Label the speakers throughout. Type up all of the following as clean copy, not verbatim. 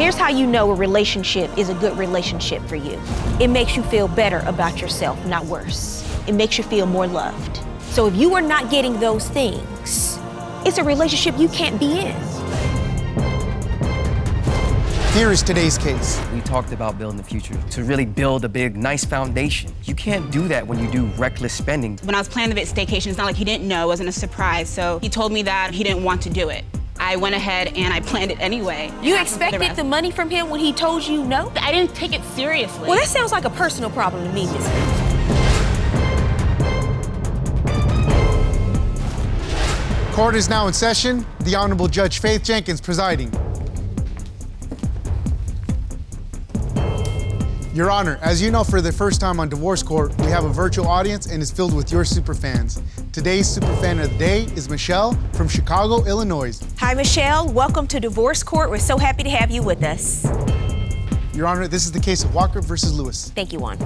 Speaker 1: Here's how you know a relationship is a good relationship for you. It makes you feel better about yourself, not worse. It makes you feel more loved. So if you are not getting those things, it's a relationship you can't be in.
Speaker 2: Here is today's case.
Speaker 3: We talked about building the future, to really build a big, nice foundation. You can't do that when you do reckless spending.
Speaker 4: When I was planning the staycation, it's not like he didn't know, it wasn't a surprise, so he told me that he didn't want to do it. I went ahead and I planned it anyway.
Speaker 1: You expected the money from him when he told you no?
Speaker 4: I didn't take it seriously.
Speaker 1: Well, that sounds like a personal problem to me, Miss.
Speaker 2: Court is now in session. The Honorable Judge Faith Jenkins presiding. Your Honor, as you know, for the first time on Divorce Court, we have a virtual audience and it's filled with your superfans. Today's superfan of the day is Michelle from Chicago, Illinois.
Speaker 1: Hi, Michelle. Welcome to Divorce Court. We're so happy to have you with us.
Speaker 2: Your Honor, this is the case of Walker versus Lewis.
Speaker 1: Thank you, Juan.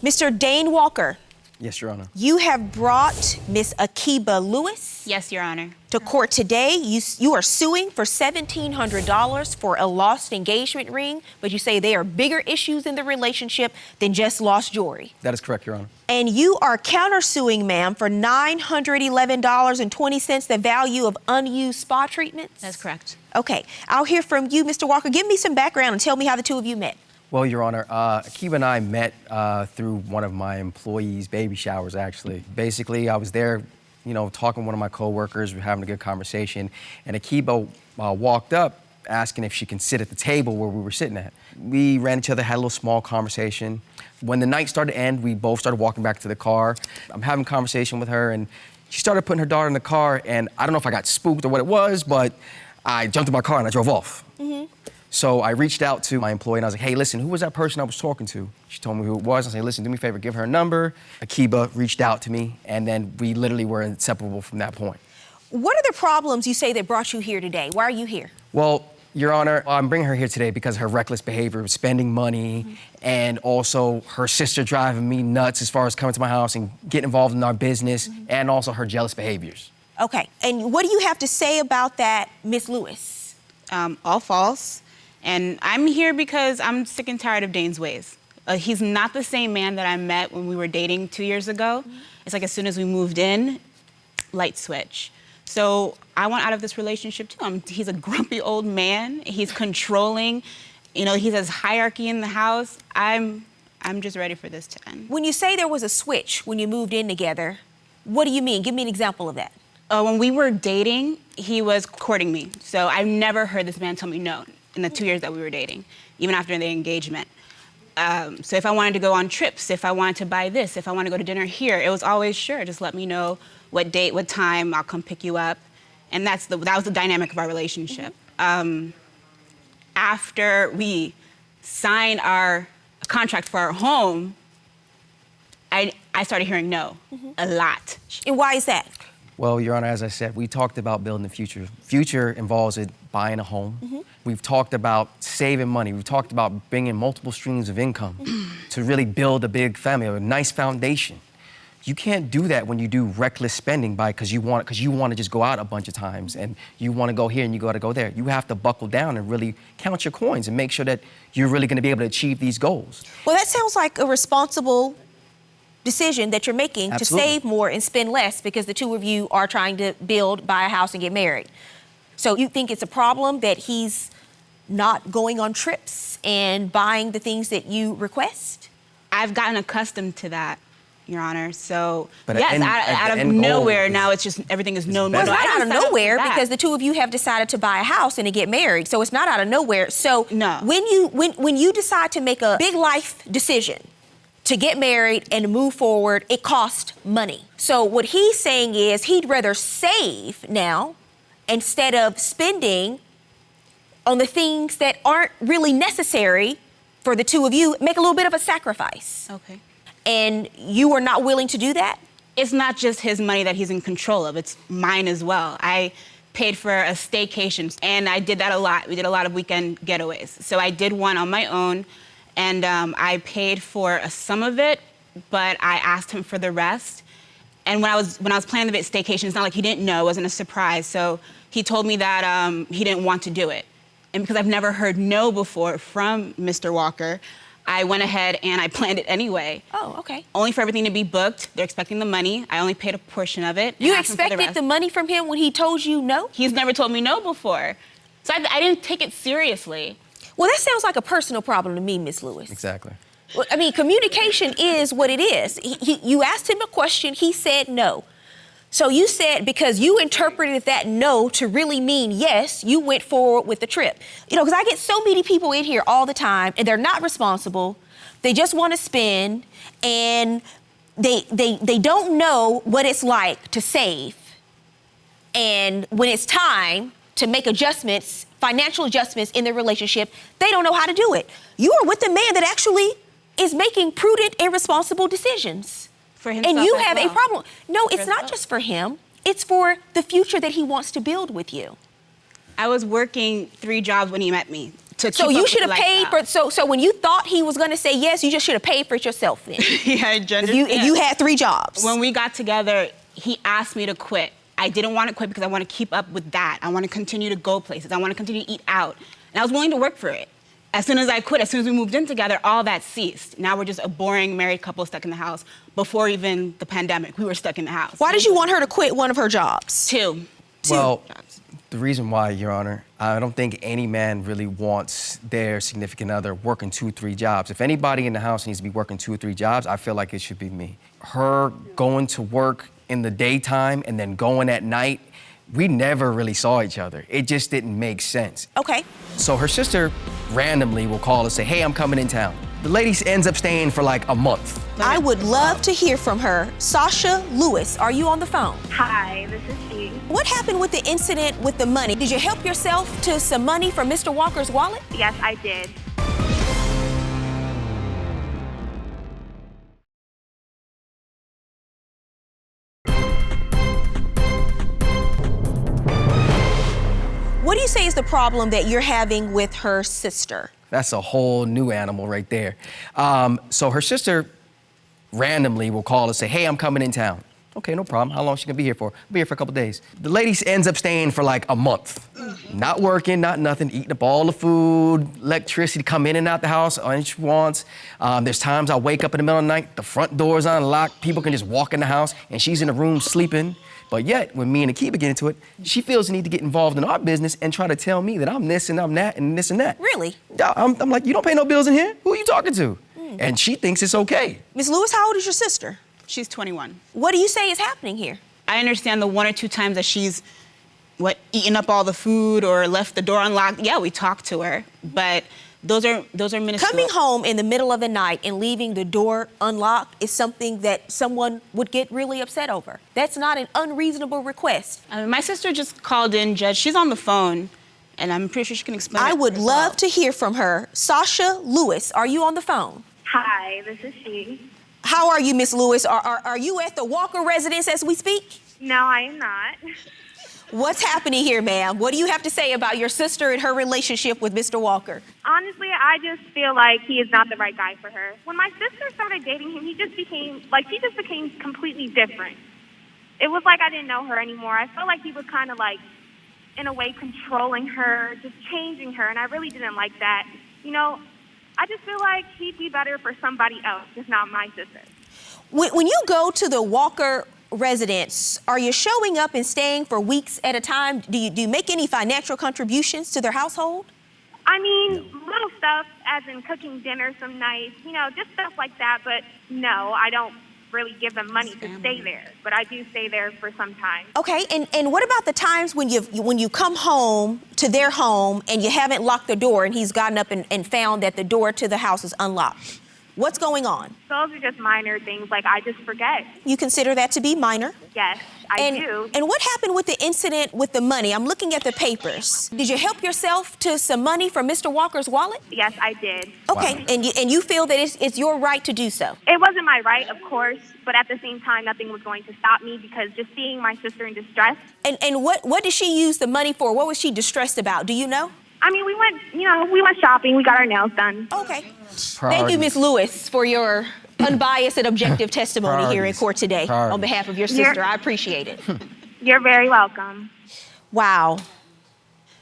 Speaker 1: Mr. Dane Walker.
Speaker 3: Yes, Your Honor.
Speaker 1: You have brought Miss Akiba Lewis.
Speaker 4: Yes, Your Honor.
Speaker 1: To court today. You are suing for $1,700 for a lost engagement ring, but you say there are bigger issues in the relationship than just lost jewelry.
Speaker 3: That is correct, Your Honor.
Speaker 1: And you are countersuing, ma'am, for $911.20, the value of unused spa treatments?
Speaker 4: That's correct.
Speaker 1: Okay, I'll hear from you, Mr. Walker. Give me some background and tell me how the two of you met.
Speaker 3: Well, Your Honor, Akiba and I met through one of my employees' baby showers, actually. Basically, I was there, you know, talking to one of my coworkers, we were having a good conversation, and Akiba walked up asking if she can sit at the table where we were sitting at. We ran each other, had a little small conversation. When the night started to end, we both started walking back to the car. I'm having a conversation with her, and she started putting her daughter in the car, and I don't know if I got spooked or what it was, but I jumped in my car and I drove off.
Speaker 1: Mm-hmm.
Speaker 3: So I reached out to my employee and I was like, hey, listen, who was that person I was talking to? She told me who it was. I said, listen, do me a favor, give her a number. Akiba reached out to me, and then we literally were inseparable from that point.
Speaker 1: What are the problems you say that brought you here today? Why are you here?
Speaker 3: Well, Your Honor, I'm bringing her here today because of her reckless behavior, spending money, and also her sister driving me nuts as far as coming to my house and getting involved in our business, and also her jealous behaviors.
Speaker 1: Okay, and what do you have to say about that, Miss Lewis?
Speaker 4: All false. And I'm here because I'm sick and tired of Dane's ways. He's not the same man that I met when we were dating 2 years ago. It's like as soon as we moved in, light switch. So I want out of this relationship too. He's a grumpy old man. He's controlling. You know, he has hierarchy in the house. I'm just ready for this to end.
Speaker 1: When you say there was a switch when you moved in together, what do you mean? Give me an example of that.
Speaker 4: When we were dating, he was courting me. So I've never heard this man tell me no in the 2 years that we were dating, even after the engagement. So if I wanted to go on trips, if I wanted to buy this, if I wanted to go to dinner here, it was always sure, just let me know what date, what time, I'll come pick you up. And that was the dynamic of our relationship. After we signed our contract for our home, I started hearing no a lot.
Speaker 1: And why is that?
Speaker 3: Well, Your Honor, as I said, we talked about building the future. Future involves buying a home. We've talked about saving money. We've talked about bringing multiple streams of income to really build a big family, a nice foundation. You can't do that when you do reckless spending because you want to just go out a bunch of times and you want to go here and you got to go there. You have to buckle down and really count your coins and make sure that you're really going to be able to achieve these goals.
Speaker 1: Well, that sounds like a responsible decision that you're making.
Speaker 3: Absolutely.
Speaker 1: To save more and spend less because the two of you are trying to buy a house and get married. So you think it's a problem that he's not going on trips and buying the things that you request?
Speaker 4: I've gotten accustomed to that, Your Honor. So
Speaker 3: But
Speaker 4: yes, out of nowhere, now it's just everything is no.
Speaker 1: Well, it's not out of nowhere
Speaker 4: that.
Speaker 1: because the two of you have decided to buy a house and to get married. So it's not out of nowhere. So
Speaker 4: no.
Speaker 1: When you decide to make a big life decision, to get married and to move forward, it costs money. So what he's saying is he'd rather save now instead of spending on the things that aren't really necessary for the two of you, make a little bit of a sacrifice.
Speaker 4: Okay.
Speaker 1: And you are not willing to do that?
Speaker 4: It's not just his money that he's in control of, it's mine as well. I paid for a staycation and I did that a lot. We did a lot of weekend getaways. So I did one on my own. And I paid for some of it, but I asked him for the rest. And when I was planning the staycation, it's not like he didn't know, it wasn't a surprise. So he told me that he didn't want to do it. And because I've never heard no before from Mr. Walker, I went ahead and I planned it anyway.
Speaker 1: Oh, okay.
Speaker 4: Only for everything to be booked. They're expecting the money. I only paid a portion of it.
Speaker 1: You expected the money from him when he told you no?
Speaker 4: He's never told me no before. So I didn't take it seriously.
Speaker 1: Well, that sounds like a personal problem to me, Miss Lewis.
Speaker 3: Exactly.
Speaker 1: Well, I mean, communication is what it is. You asked him a question, he said no. So you said, because you interpreted that no to really mean yes, you went forward with the trip. You know, because I get so many people in here all the time, and they're not responsible. They just want to spend, and they don't know what it's like to save. And when it's time to make adjustments, financial adjustments in their relationship, they don't know how to do it. You are with a man that actually is making prudent and responsible decisions.
Speaker 4: For himself
Speaker 1: and you
Speaker 4: as
Speaker 1: have
Speaker 4: well.
Speaker 1: a problem. No, it's
Speaker 4: himself.
Speaker 1: not just for him. It's for the future that he wants to build with you.
Speaker 4: I was working 3 jobs when he met me.
Speaker 1: So you should have paid for, so when you thought he was gonna say yes, you just should have paid for it yourself then.
Speaker 4: Yeah, I
Speaker 1: if you had 3 jobs.
Speaker 4: When we got together, he asked me to quit. I didn't want to quit because I want to keep up with that. I want to continue to go places. I want to continue to eat out. And I was willing to work for it. As soon as I quit, as soon as we moved in together, all that ceased. Now we're just a boring married couple stuck in the house. Before even the pandemic, we were stuck in the house.
Speaker 1: Why did you want her to quit one of her jobs?
Speaker 4: 2.
Speaker 3: Well,
Speaker 4: jobs.
Speaker 3: the reason why, Your Honor, I don't think any man really wants their significant other working 2, 3 jobs. If anybody in the house needs to be working 2 or 3 jobs, I feel like it should be me. Her going to work in the daytime and then going at night, we never really saw each other. It just didn't make sense.
Speaker 1: Okay.
Speaker 3: So her sister randomly will call and say, hey, I'm coming in town. The lady ends up staying for like a month.
Speaker 1: I would love to hear from her. Sasha Lewis, are you on the phone?
Speaker 5: Hi, this is she.
Speaker 1: What happened with the incident with the money? Did you help yourself to some money from Mr. Walker's wallet?
Speaker 5: Yes, I did.
Speaker 1: What do you say is the problem that you're having with her sister?
Speaker 3: That's a whole new animal right there. So her sister randomly will call and say, hey, I'm coming in town. Okay, no problem. How long is she gonna be here for? Be here for a couple days. The lady ends up staying for like a month. Not working, not nothing, eating up all the food, electricity come in and out the house when she wants. There's times I wake up in the middle of the night, the front door's unlocked, people can just walk in the house and she's in the room sleeping. But yet, when me and Akiba get into it, she feels the need to get involved in our business and try to tell me that I'm this and I'm that and this and that.
Speaker 1: Really?
Speaker 3: I'm like, you don't pay no bills in here? Who are you talking to? And she thinks it's okay.
Speaker 1: Ms. Lewis, how old is your sister?
Speaker 4: She's 21.
Speaker 1: What do you say is happening here?
Speaker 4: I understand the 1 or 2 times that she's, eaten up all the food or left the door unlocked. Yeah, we talked to her, but those are minuscule.
Speaker 1: Coming home in the middle of the night and leaving the door unlocked is something that someone would get really upset over. That's not an unreasonable request.
Speaker 4: My sister just called in, Judge. She's on the phone, and I'm pretty sure she can explain
Speaker 1: I
Speaker 4: it
Speaker 1: would
Speaker 4: herself.
Speaker 1: love to hear from her. Sasha Lewis, are you on the phone?
Speaker 5: Hi, this is she.
Speaker 1: How are you, Miss Lewis? Are you at the Walker residence as we speak?
Speaker 5: No, I am not.
Speaker 1: What's happening here, ma'am? What do you have to say about your sister and her relationship with Mr. Walker?
Speaker 5: Honestly, I just feel like he is not the right guy for her. When my sister started dating him, she just became completely different. It was like I didn't know her anymore. I felt like he was kind of like, in a way, controlling her, just changing her, and I really didn't like that. You know, I just feel like he'd be better for somebody else, just not my sister.
Speaker 1: When you go to the Walker residence, are you showing up and staying for weeks at a time? Do you make any financial contributions to their household?
Speaker 5: I mean, little stuff, as in cooking dinner some nights, just stuff like that. But no, I don't really give them money to stay there. But I do stay there for some time.
Speaker 1: Okay, and what about the times when you come home to their home and you haven't locked the door and he's gotten up and found that the door to the house is unlocked? What's going on?
Speaker 5: Those are just minor things, like I just forget.
Speaker 1: You consider that to be minor?
Speaker 5: Yes, I do.
Speaker 1: And what happened with the incident with the money? I'm looking at the papers. Did you help yourself to some money from Mr. Walker's wallet?
Speaker 5: Yes, I did.
Speaker 1: Okay,
Speaker 3: Wow.
Speaker 1: and you feel that it's your right to do so?
Speaker 5: It wasn't my right, of course, but at the same time, nothing was going to stop me because just seeing my sister in distress.
Speaker 1: And what did she use the money for? What was she distressed about? Do you know?
Speaker 5: I mean, we went shopping. We got our nails done.
Speaker 1: Okay. Thank you, Ms. Lewis, for your unbiased and objective testimony here in court today on behalf of your sister. I appreciate it.
Speaker 5: You're very welcome.
Speaker 1: Wow.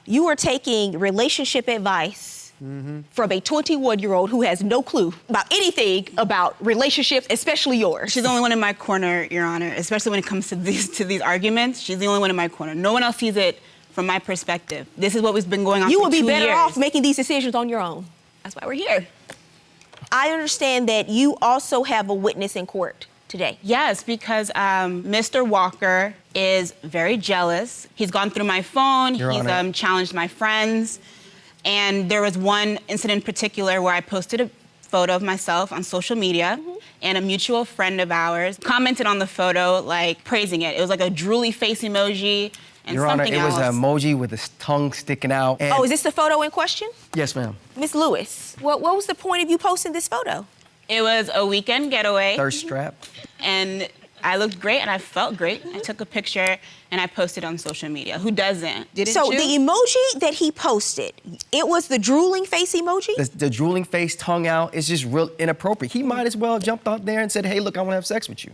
Speaker 1: You are taking relationship advice from a 21-year-old who has no clue about anything about relationships, especially yours.
Speaker 4: She's the only one in my corner, Your Honor, especially when it comes to these arguments. She's the only one in my corner. No one else sees it from my perspective. This is what has been going on for 2 years.
Speaker 1: You would be better off making these decisions on your own.
Speaker 4: That's why we're here.
Speaker 1: I understand that you also have a witness in court today.
Speaker 4: Yes, because Mr. Walker is very jealous. He's gone through my phone.
Speaker 3: Your
Speaker 4: He's
Speaker 3: Honor.
Speaker 4: challenged my friends. And there was one incident in particular where I posted a photo of myself on social media, and a mutual friend of ours commented on the photo, like praising it. It was like a drooly face emoji and
Speaker 3: Your Honor,
Speaker 4: something
Speaker 3: it
Speaker 4: else.
Speaker 3: was an emoji with his tongue sticking out. And
Speaker 1: Oh, is this the photo in question?
Speaker 3: Yes, ma'am.
Speaker 1: Miss Lewis, what was the point of you posting this photo?
Speaker 4: It was a weekend getaway.
Speaker 3: Thirst trap.
Speaker 4: And I looked great and I felt great. I took a picture and I posted on social media. Who doesn't? Didn't
Speaker 1: So
Speaker 4: you?
Speaker 1: the emoji that he posted, it was the drooling face emoji?
Speaker 3: The drooling face, tongue out, is just real inappropriate. He might as well have jumped out there and said, hey, look, I want to have sex with you.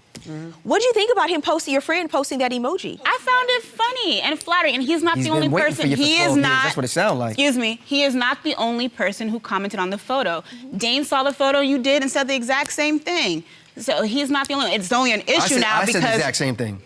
Speaker 1: What do you think about him posting, your friend posting that emoji?
Speaker 4: I found it funny and flattering, and he's not
Speaker 3: He's
Speaker 4: the
Speaker 3: been
Speaker 4: only
Speaker 3: waiting for
Speaker 4: person.
Speaker 3: you for
Speaker 4: He
Speaker 3: 12
Speaker 4: is
Speaker 3: years.
Speaker 4: not.
Speaker 3: That's what it sounds like.
Speaker 4: Excuse me. He is not the only person who commented on the photo. Dane saw the photo you did and said the exact same thing. So he's not the only one. It's only an issue now
Speaker 3: I
Speaker 4: because.
Speaker 3: said the exact same thing.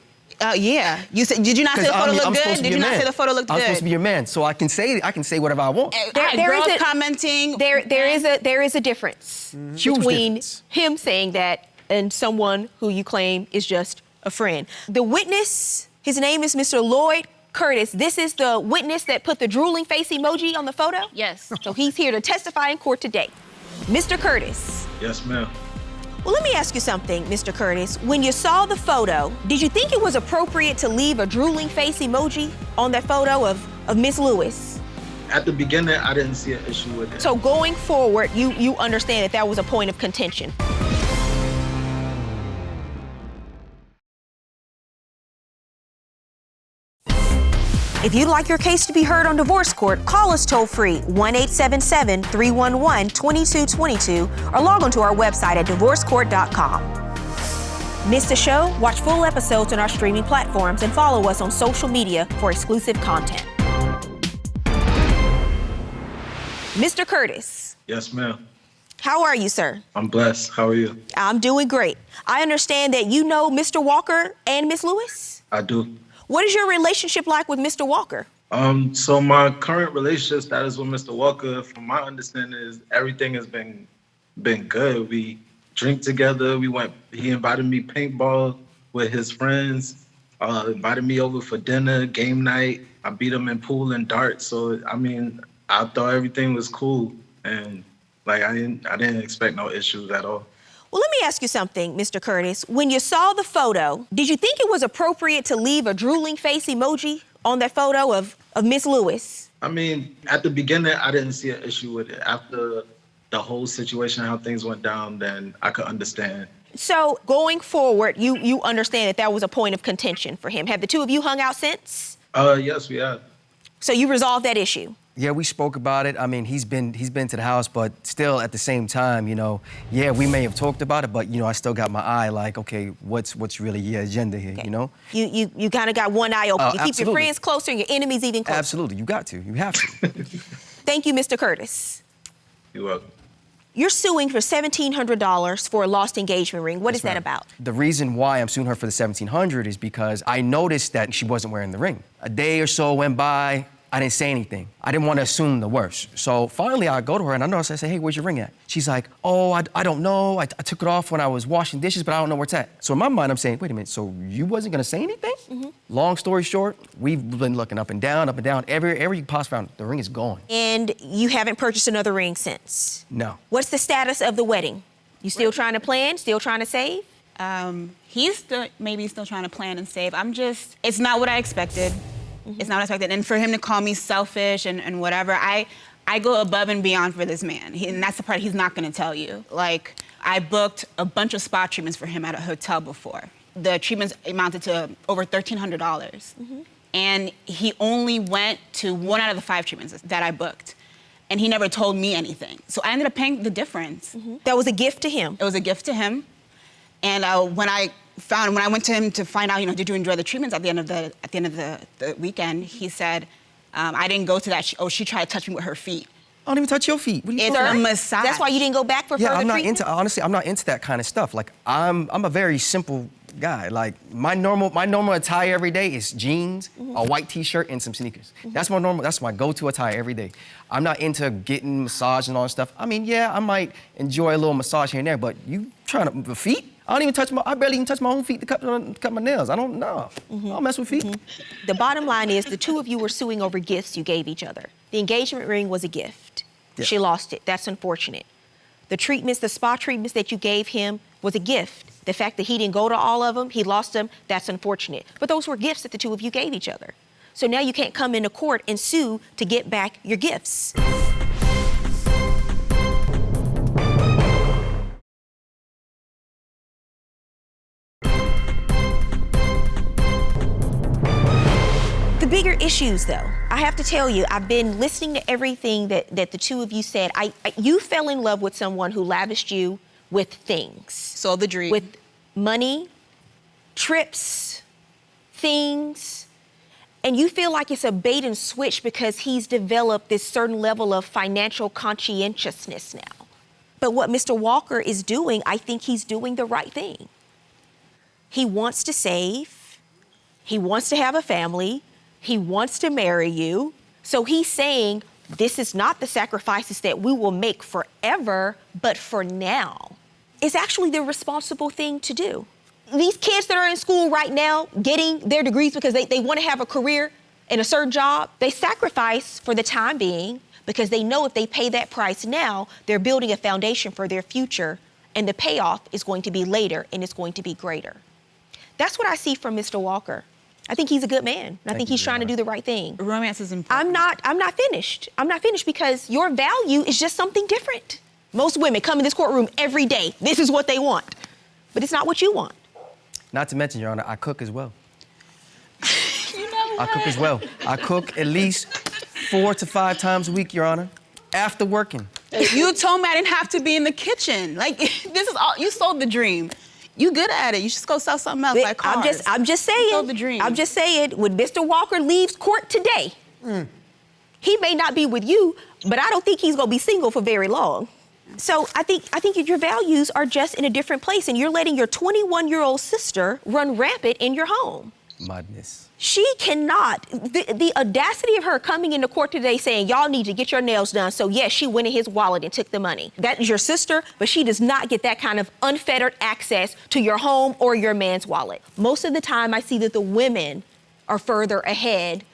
Speaker 4: Yeah. You said. Did you not say the photo looked
Speaker 3: I'm
Speaker 4: good?
Speaker 3: supposed to be
Speaker 4: Did
Speaker 3: a
Speaker 4: you not
Speaker 3: man.
Speaker 4: say the photo looked
Speaker 3: I'm
Speaker 4: good?
Speaker 3: supposed to be your man, so I can say whatever I want.
Speaker 1: There is
Speaker 4: girls
Speaker 1: a-
Speaker 4: commenting.
Speaker 1: There is a difference
Speaker 3: Huge
Speaker 1: between
Speaker 3: difference.
Speaker 1: him saying that and someone who you claim is just a friend. The witness, his name is Mr. Lloyd Curtis. This is the witness that put the drooling face emoji on the photo?
Speaker 4: Yes.
Speaker 1: So he's here to testify in court today. Mr. Curtis.
Speaker 6: Yes, ma'am.
Speaker 1: Well, let me ask you something, Mr. Curtis. When you saw the photo, did you think it was appropriate to leave a drooling face emoji on that photo of Miss Lewis?
Speaker 6: At the beginning, I didn't see an issue with it.
Speaker 1: So going forward, you understand that was a point of contention. If you'd like your case to be heard on divorce court, call us toll-free 1-877-311-2222 or log on to our website at divorcecourt.com. Miss the show? Watch full episodes on our streaming platforms and follow us on social media for exclusive content. Mr. Curtis,
Speaker 6: Yes, ma'am.
Speaker 1: how are you, sir?
Speaker 6: I'm blessed. How are you?
Speaker 1: I'm doing great. I understand that you know Mr. Walker and Miss Lewis?
Speaker 6: I do.
Speaker 1: What is your relationship like with Mr. Walker?
Speaker 6: So my current relationship status with Mr. Walker, from my understanding, is everything has been good. We drink together. He invited me paintball with his friends, invited me over for dinner, game night. I beat him in pool and darts. So, I mean, I thought everything was cool. And like, I didn't expect no issues at all.
Speaker 1: Well, let me ask you something, Mr. Curtis. When you saw the photo, did you think it was appropriate to leave a drooling face emoji on that photo of Miss Lewis?
Speaker 6: I mean, at the beginning, I didn't see an issue with it. After the whole situation, how things went down, then I could understand.
Speaker 1: So going forward, you understand that was a point of contention for him. Have the two of you hung out since?
Speaker 6: Yes, we have.
Speaker 1: So you resolved that issue?
Speaker 3: Yeah, we spoke about it. I mean, he's been to the house, but still at the same time, yeah, we may have talked about it, but I still got my eye like, okay, what's really your agenda here,
Speaker 1: Okay.
Speaker 3: you know?
Speaker 1: You kind of got one eye open. You keep your
Speaker 3: Absolutely.
Speaker 1: friends closer and your enemies even closer.
Speaker 3: Absolutely, you got to, you have to.
Speaker 1: Thank you, Mr. Curtis.
Speaker 6: You're welcome.
Speaker 1: You're suing for $1,700 for a lost engagement ring. What is that
Speaker 3: ma'am.
Speaker 1: about?
Speaker 3: The reason why I'm suing her for the $1,700 is because I noticed that she wasn't wearing the ring. A day or so went by, I didn't say anything. I didn't want to assume the worst. So finally I go to her and I notice, I say, hey, where's your ring at? She's like, oh, I don't know. I took it off when I was washing dishes, but I don't know where it's at. So in my mind, I'm saying, wait a minute, so you wasn't gonna say anything?
Speaker 1: Mm-hmm.
Speaker 3: Long story short, we've been looking up and down, every possible round, the ring is gone.
Speaker 1: And you haven't purchased another ring since?
Speaker 3: No.
Speaker 1: What's the status of the wedding? You still trying to plan? Still trying to save?
Speaker 4: He's still trying to plan and save. It's not what I expected. It's not what I expected. And for him to call me selfish and whatever, I go above and beyond for this man. And that's the part he's not gonna tell you. Like, I booked a bunch of spa treatments for him at a hotel before. The treatments amounted to over $1,300. And he only went to 1 out of the 5 treatments that I booked. And he never told me anything. So I ended up paying the difference.
Speaker 1: That was a gift to him.
Speaker 4: It was a gift to him. And when I went to him to find out, did you enjoy the treatments at the end of the weekend, he said, I didn't go to that. She tried to touch me with her feet.
Speaker 3: I don't even touch your feet. What are you
Speaker 4: It's
Speaker 3: talking
Speaker 4: a
Speaker 3: about?
Speaker 4: massage.
Speaker 1: That's why you didn't go back for
Speaker 3: Yeah,
Speaker 1: further
Speaker 3: I'm not
Speaker 1: treatment?
Speaker 3: into, honestly, I'm not into that kind of stuff. Like, I'm a very simple guy. Like, my normal attire every day is jeans, a white t-shirt, and some sneakers. That's my go-to attire every day. I'm not into getting massaged and all that stuff. I mean, yeah, I might enjoy a little massage here and there, but you trying to, feet? I barely even touch my own feet to cut my nails. I don't know. I don't mess with feet.
Speaker 1: The bottom line is the two of you were suing over gifts you gave each other. The engagement ring was a gift.
Speaker 3: Yeah.
Speaker 1: She lost it. That's unfortunate. The treatments, the spa treatments that you gave him was a gift. The fact that he didn't go to all of them, he lost them, that's unfortunate. But those were gifts that the two of you gave each other. So now you can't come into court and sue to get back your gifts. The bigger issues, though, I have to tell you, I've been listening to everything that the two of you said. You fell in love with someone who lavished you with things.
Speaker 4: Sold the dream.
Speaker 1: With money, trips, things, and you feel like it's a bait and switch because he's developed this certain level of financial conscientiousness now. But what Mr. Walker is doing, I think he's doing the right thing. He wants to save, he wants to have a family, he wants to marry you. So he's saying, this is not the sacrifices that we will make forever, but for now. It's actually the responsible thing to do. These kids that are in school right now getting their degrees because they want to have a career in a certain job, they sacrifice for the time being because they know if they pay that price now, they're building a foundation for their future and the payoff is going to be later and it's going to be greater. That's what I see from Mr. Walker. I think he's a good man. I think he's trying to do the right thing.
Speaker 4: Romance is important.
Speaker 1: I'm not finished. I'm not finished because your value is just something different. Most women come in this courtroom every day. This is what they want. But it's not what you want.
Speaker 3: Not to mention, Your Honor, I cook as well.
Speaker 4: You never
Speaker 3: I cook as well. I cook at least 4 to 5 times a week, Your Honor, after working.
Speaker 4: You told me I didn't have to be in the kitchen. Like, this is all, you sold the dream. You good at it. You should go sell something else like cars.
Speaker 1: I'm just saying.
Speaker 4: Sold the dream.
Speaker 1: I'm just saying, when Mr. Walker leaves court today, he may not be with you, but I don't think he's gonna be single for very long. So I think your values are just in a different place, and you're letting your 21-year-old sister run rampant in your home.
Speaker 3: Madness.
Speaker 1: She cannot. The audacity of her coming into court today saying, y'all need to get your nails done. So yes, she went in his wallet and took the money. That is your sister, but she does not get that kind of unfettered access to your home or your man's wallet. Most of the time I see that the women are further ahead,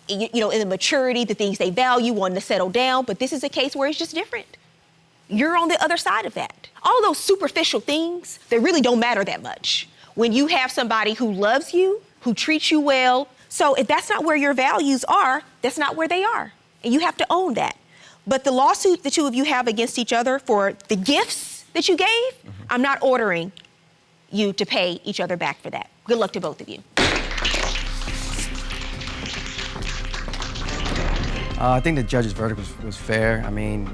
Speaker 1: in the maturity, the things they value, wanting to settle down, but this is a case where it's just different. You're on the other side of that. All those superficial things, they really don't matter that much. When you have somebody who loves you, who treats you well. So if that's not where your values are, that's not where they are. And you have to own that. But the lawsuit the two of you have against each other for the gifts that you gave, I'm not ordering you to pay each other back for that. Good luck to both of you.
Speaker 3: I think the judge's verdict was fair. I mean,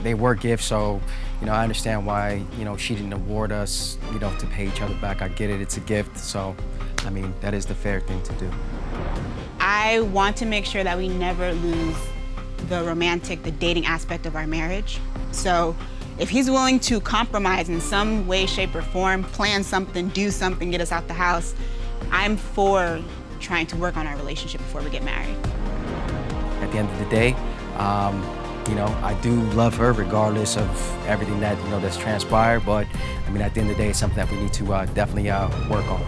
Speaker 3: they were gifts, so, I understand why, she didn't award us, to pay each other back. I get it, it's a gift, so, I mean, that is the fair thing to do.
Speaker 4: I want to make sure that we never lose the dating aspect of our marriage. So if he's willing to compromise in some way, shape, or form, plan something, do something, get us out the house, I'm for trying to work on our relationship before we get married.
Speaker 3: At the end of the day, I do love her regardless of everything that, that's transpired, but I mean, at the end of the day, it's something that we need to definitely work on.